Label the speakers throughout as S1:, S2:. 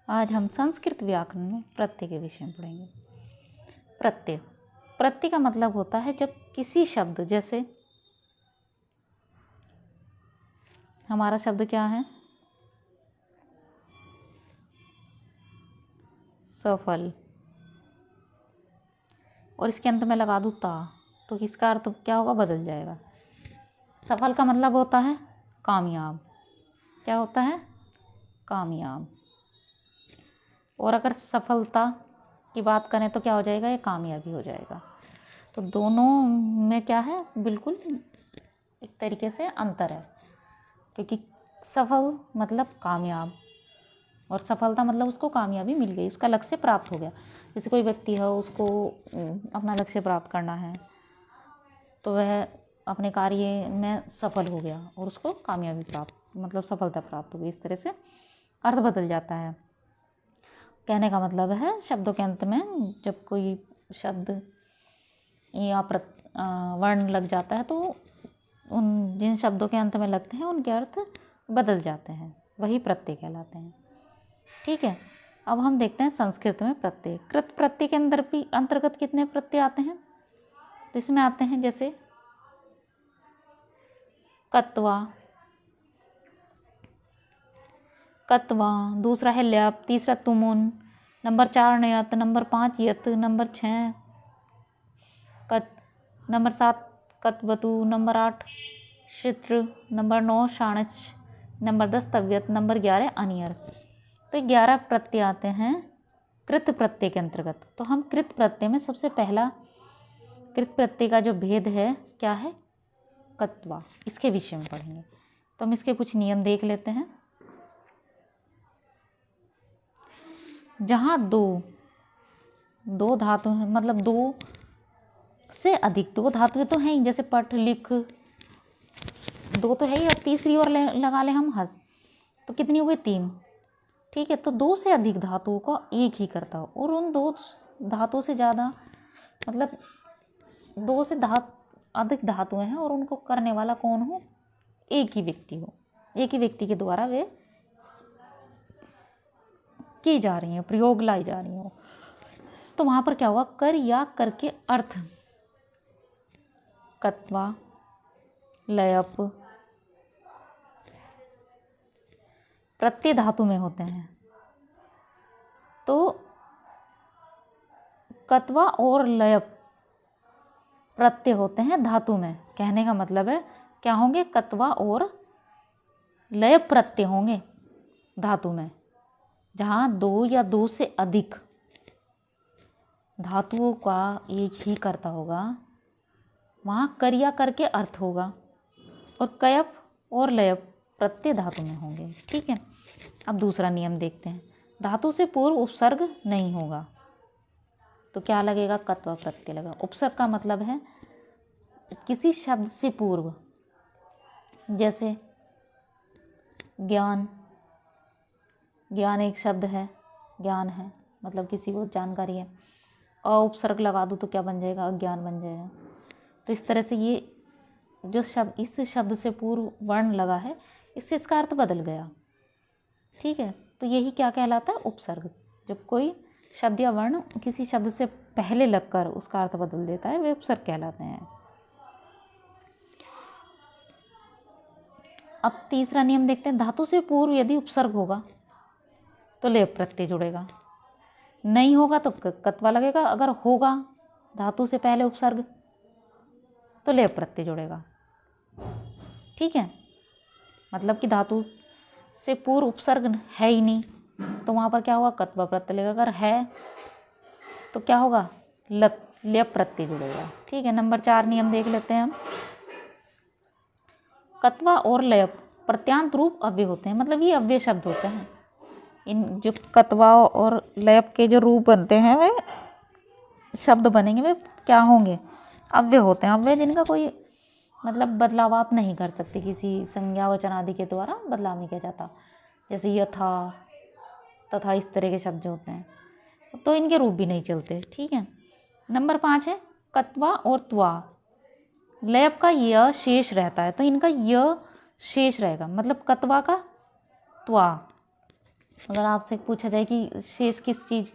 S1: आज हम संस्कृत व्याकरण में प्रत्यय के विषय में पढ़ेंगे। प्रत्यय, प्रत्यय का मतलब होता है जब किसी शब्द, जैसे हमारा शब्द क्या है, सफल, और इसके अंत में लगा दूँ ता, तो इसका अर्थ क्या होगा, बदल जाएगा। सफल का मतलब होता है कामयाब। क्या होता है? कामयाब। और अगर सफलता की बात करें तो क्या हो जाएगा, ये कामयाबी हो जाएगा। तो दोनों में क्या है, बिल्कुल एक तरीके से अंतर है, क्योंकि सफल मतलब कामयाब और सफलता मतलब उसको कामयाबी मिल गई, उसका लक्ष्य प्राप्त हो गया। जैसे कोई व्यक्ति है, उसको अपना लक्ष्य प्राप्त करना है, तो वह अपने कार्य में सफल हो गया और उसको कामयाबी प्राप्त मतलब सफलता प्राप्त हो गई। इस तरह से अर्थ बदल जाता है। कहने का मतलब है, शब्दों के अंत में जब कोई शब्द या वर्ण लग जाता है तो उन जिन शब्दों के अंत में लगते हैं उनके अर्थ बदल जाते हैं, वही प्रत्यय कहलाते हैं। ठीक है, अब हम देखते हैं संस्कृत में प्रत्यय। कृत प्रत्यय के अंदर भी अंतर्गत कितने प्रत्यय आते हैं, तो इसमें आते हैं जैसे कत्वा, कत्वा, दूसरा है ल्याप, तीसरा तुमुन, नंबर 4 नयत, नंबर 5 यत, नंबर 6 कत, नंबर 7 कतवतु, नंबर 8 शित्र, नंबर 9 शाणच, नंबर 10 तव्यत, नंबर 11 अनियर। तो 11 प्रत्यय आते हैं कृत प्रत्यय के अंतर्गत। तो हम कृत प्रत्यय में सबसे पहला कृत प्रत्यय का जो भेद है क्या है, कत्वा, इसके विषय में पढ़ेंगे। तो हम इसके कुछ नियम देख लेते हैं। जहाँ दो धातु हैं, मतलब दो से अधिक, दो धातुएं तो हैं ही, जैसे पठ लिख, दो तो है ही, और तीसरी और लगा ले हम हंस, तो कितनी हो गई, 3। ठीक है, तो 2 से अधिक धातुओं को एक ही करता हो, और उन 2 धातुओं से ज़्यादा मतलब 2 से अधिक धातुएं हैं और उनको करने वाला कौन हो, एक ही व्यक्ति हो, एक ही व्यक्ति के द्वारा वे की जा रही हैं, प्रयोग लाई जा रही हो। तो वहाँ पर क्या हुआ, कर या कर के अर्थ कत्वा, लयप प्रत्यय धातु में होते हैं। तो कत्वा और लयप प्रत्यय होते हैं धातु में। कहने का मतलब है क्या होंगे, कत्वा और लयप प्रत्यय होंगे धातु में। जहाँ 2 या 2 से अधिक धातुओं का एक ही करता होगा, वहाँ कर या कर के अर्थ होगा, और कयप और लयप प्रत्यय धातु में होंगे। ठीक है, अब दूसरा नियम देखते हैं। धातु से पूर्व उपसर्ग नहीं होगा, तो क्या लगेगा, कत्वा प्रत्यय लगा। उपसर्ग का मतलब है किसी शब्द से पूर्व, जैसे ज्ञान, ज्ञान एक शब्द है, ज्ञान है मतलब किसी को जानकारी है, और उपसर्ग लगा दूँ तो क्या बन जाएगा, अज्ञान बन जाएगा। तो इस तरह से ये जो शब्द इस शब्द से पूर्व वर्ण लगा है, इससे इसका अर्थ बदल गया। ठीक है, तो यही क्या कहलाता है, उपसर्ग। जब कोई शब्द या वर्ण किसी शब्द से पहले लगकर उसका अर्थ बदल देता है, वे उपसर्ग कहलाते हैं। अब तीसरा नियम देखते हैं। धातु से पूर्व यदि उपसर्ग होगा तो लेप प्रत्यय जुड़ेगा, नहीं होगा तो कत्वा लगेगा। अगर होगा धातु से पहले उपसर्ग तो लेप प्रत्यय जुड़ेगा। ठीक है, मतलब कि धातु से पूर्व उपसर्ग है ही नहीं, तो वहाँ पर क्या होगा, कत्वा प्रत्यय लगेगा। अगर है तो क्या होगा, लेप प्रत्यय जुड़ेगा। ठीक है, नंबर 4 नियम देख लेते हैं हम। कत्वा और लयप प्रत्यांत रूप अव्यय होते हैं, मतलब ये अव्यय शब्द होते हैं। इन जो कत्वा और लयप के जो रूप बनते हैं, वे शब्द बनेंगे, वे क्या होंगे, अव्यय होते हैं। अव्यय जिनका कोई मतलब बदलाव आप नहीं कर सकते, किसी संज्ञा वचन आदि के द्वारा बदलाव नहीं किया जाता, जैसे यथा तथा इस तरह के शब्द होते हैं, तो इनके रूप भी नहीं चलते। ठीक है, नंबर 5 है कत्वा और त्वा। लयप का य शेष रहता है, तो इनका य शेष रहेगा, मतलब कत्वा का त्वा, अगर आपसे पूछा जाए कि शेष किस चीज़,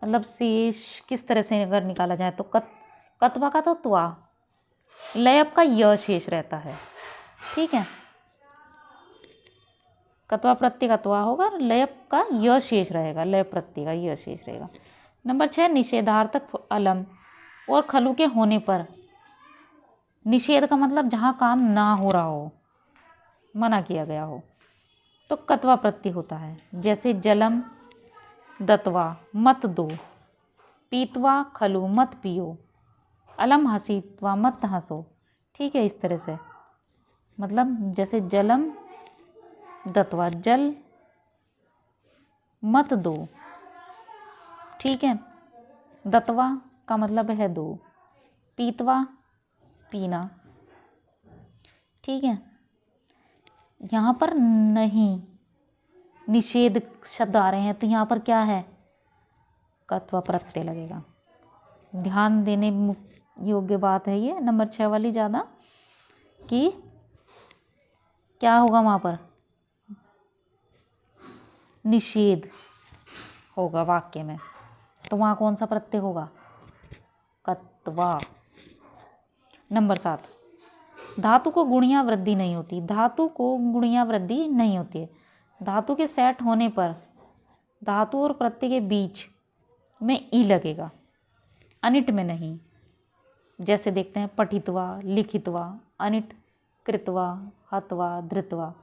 S1: मतलब शेष किस तरह से अगर निकाला जाए, तो कत्वा का तो त्वा, लयप का य शेष रहता है। ठीक है, कत्वा प्रत्यय का त्वा होगा, लयप का य शेष रहेगा, लय प्रत्यय का य शेष रहेगा। नंबर 6, निषेधार्थक अलम और खलु के होने पर। निषेध का मतलब जहाँ काम ना हो रहा हो, मना किया गया हो, तो कत्वा प्रत्यय होता है। जैसे जलम दत्वा मत दो, पीतवा खलु मत पियो, अलम हसीत्वा मत हंसो। ठीक है, इस तरह से, मतलब जैसे जलम दत्वा, जल मत दो। ठीक है, दत्वा का मतलब है दो, पीतवा पीना। ठीक है, यहाँ पर नहीं, निषेध शब्द आ रहे हैं, तो यहाँ पर क्या है, कत्वा प्रत्यय लगेगा। ध्यान देने योग्य बात है ये नंबर 6 वाली ज़्यादा, कि क्या होगा वहाँ पर, निषेध होगा वाक्य में, तो वहाँ कौन सा प्रत्यय होगा, कत्वा। नंबर 7, धातु को गुणिया वृद्धि नहीं होती। धातु को गुणिया वृद्धि नहीं होती है। धातु के सेट होने पर धातु और प्रत्यय के बीच में ई लगेगा, अनिट में नहीं। जैसे देखते हैं पठितवा, लिखितवा, अनिट, कृतवा, हतवा, धृतवा।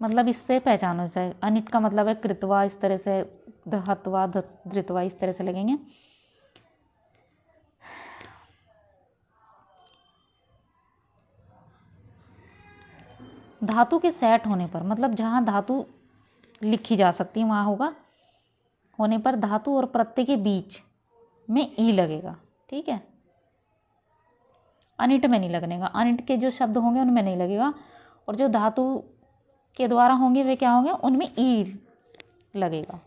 S1: मतलब इससे पहचानो जाए, अनिट का मतलब है कृतवा, इस तरह से हतवा, धृतवा, इस तरह से लगेंगे। धातु के सेट होने पर, मतलब जहाँ धातु लिखी जा सकती है वहाँ होगा, होने पर धातु और प्रत्यय के बीच में ई लगेगा। ठीक है, अनिट में नहीं लगने का, अनिट के जो शब्द होंगे उनमें नहीं लगेगा, और जो धातु के द्वारा होंगे वे क्या होंगे, उनमें ई लगेगा,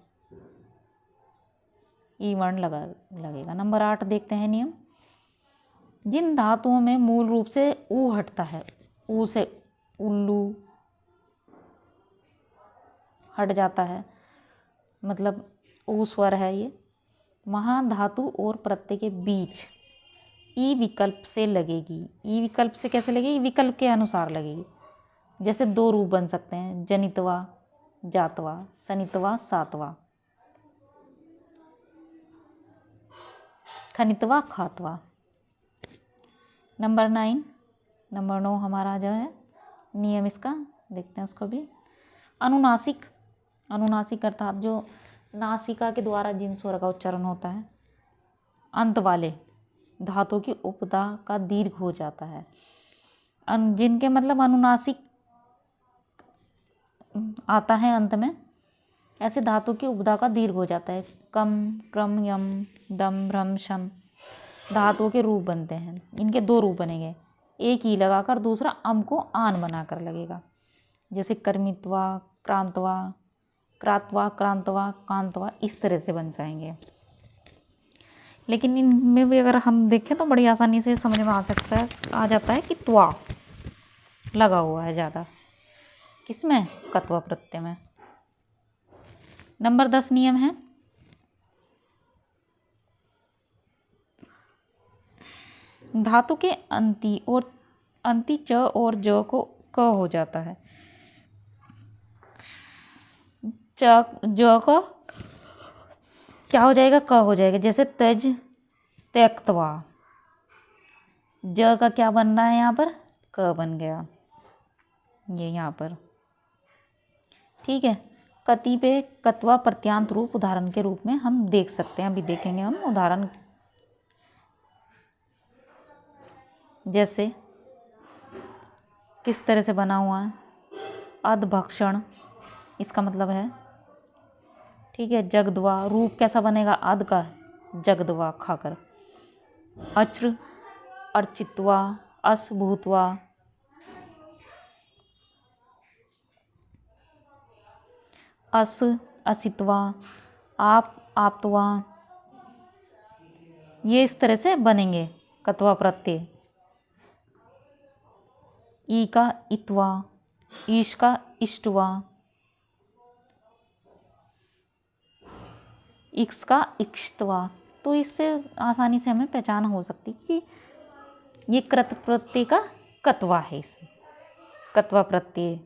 S1: ई वर्ण लगेगा। नंबर 8 देखते हैं नियम। जिन धातुओं में मूल रूप से ऊ हटता है, ऊ से उल्लू हट जाता है, मतलब ऊ स्वर है ये, वहाँ धातु और प्रत्यय के बीच ई विकल्प से लगेगी। ई विकल्प से कैसे लगेगी, विकल्प के अनुसार लगेगी। जैसे दो रूप बन सकते हैं, जनितवा जातवा, सनितवा सातवा, खनितवा खातवा। नंबर 9 हमारा जो है नियम, इसका देखते हैं उसको भी। अनुनासिक, अनुनासिक अर्थात जो नासिका के द्वारा जिन स्वर का उच्चारण होता है, अंत वाले धातु की उपदा का दीर्घ हो जाता है। जिनके मतलब अनुनासिक आता है अंत में, ऐसे धातु की उपदा का दीर्घ हो जाता है। कम, क्रम, यम, दम, भ्रम, शम धातुओं के रूप बनते हैं। इनके दो रूप बनेंगे, एक ई लगाकर दूसरा अम को आन बनाकर लगेगा। जैसे कर्मित्वा, क्रांतवा, क्रातवा, क्रांतवा, कांतवा, इस तरह से बन जाएंगे। लेकिन इनमें भी अगर हम देखें तो बड़ी आसानी से समझ में आ जाता है कि त्वा लगा हुआ है ज़्यादा, किसमें, कत्वा प्रत्यय में। नंबर 10 नियम है, धातु के अंति च और ज को क हो जाता है। ज का क्या हो जाएगा, क हो जाएगा। जैसे तज, त्यक्तवा, ज का क्या बन रहा है यहाँ पर, क बन गया, ये यहाँ पर। ठीक है, कति पे कत्वा प्रत्यांत रूप उदाहरण के रूप में हम देख सकते हैं, अभी देखेंगे हम उदाहरण। जैसे किस तरह से बना हुआ है, अधभक्षण, इसका मतलब है। ठीक है, जगदवा, रूप कैसा बनेगा, अध का, जगदवा खाकर। अच्र, अर्चित्वा, अस भूतवा, अस असित्वा, आप आप्तवा, ये इस तरह से बनेंगे कत्वा प्रत्यय। ई का इत्वा, ईश का इष्टवा, इक्स का इक्ष्तवा, तो इससे आसानी से हमें पहचान हो सकती कि ये कृत प्रत्यय का कत्वा है, इसमें कत्वा प्रत्यय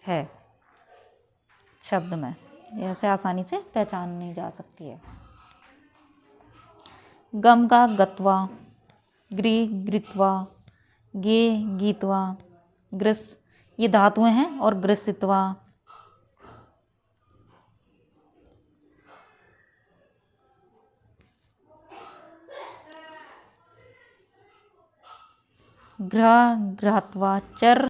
S1: है शब्द में, ऐसे आसानी से पहचानी जा सकती है। गम का गत्वा, ग्री गृत्वा, गे गीतवा, ग्रस ये धातुएं हैं, और ग्रसित्वा, ग्रह ग्रहत्वा, चर